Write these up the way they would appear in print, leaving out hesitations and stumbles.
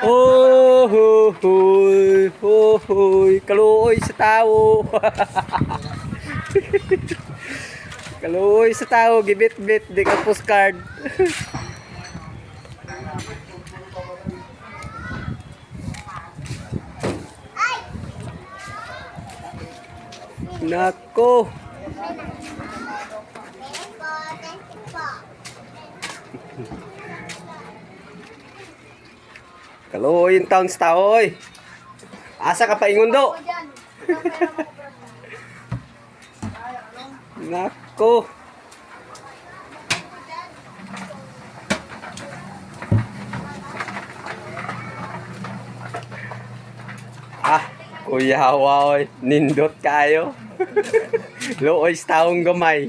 Oh, hoy, hoy, kaluoy sa tao. Kaluoy sa tao, gibit-bit, di ka postcard. Nako. Kaluoy yung taon sa tao, oy. Asa ka pa ingundo? Nako. Ah, Kuya Hawa, oy. Nindot kayo. Luoy sa taong gamay.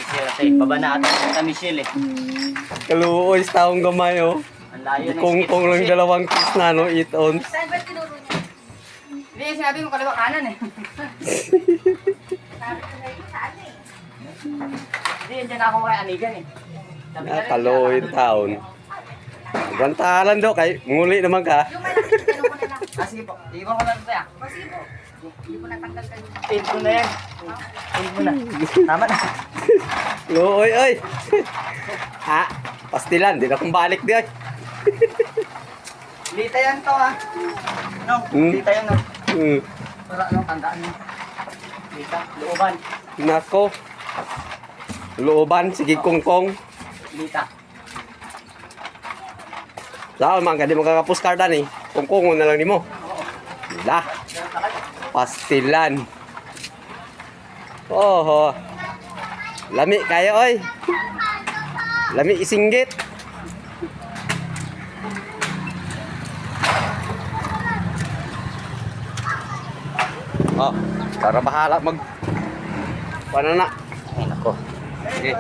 Kasi pabanatan kita Michelle eh. Kaluoy sa taong gamay, oh. Ang layo ng Kung lang dalawang kiss na, no, 8 ons. Saan ba tinuro niya? Hindi, sinabi mo kaliwa kanan eh. Sabi ko na yun, saan eh? Hindi, andyan ako kay Anigan eh. Sabi na rin, Kaluoy yung taon. Bantalan daw, kay nguli naman ka. Yung malaki, ganun ko na lang. Ah, sige po. Iwan ko lang ito ah. O sige po. Hindi ko natanggal kayo. Paint mo na yan. Paint mo na. Tama na. Luoy, oy. Ha? Pastilan, di na kong balik di, oy. Lita yan to ah. No, lita yan no. Hmm. Para ano, tandaan mo. Lita, looban. Nako. Looban, sige kongkong. Lita. Saan man ka, di makakapuskardan eh. Kongkong na lang ni mo. Lah. Pastilan. Oho. Lami kayo, oy. Lami isinggit. Oh, para bahala mag... Paano na? Ay nako. Sige.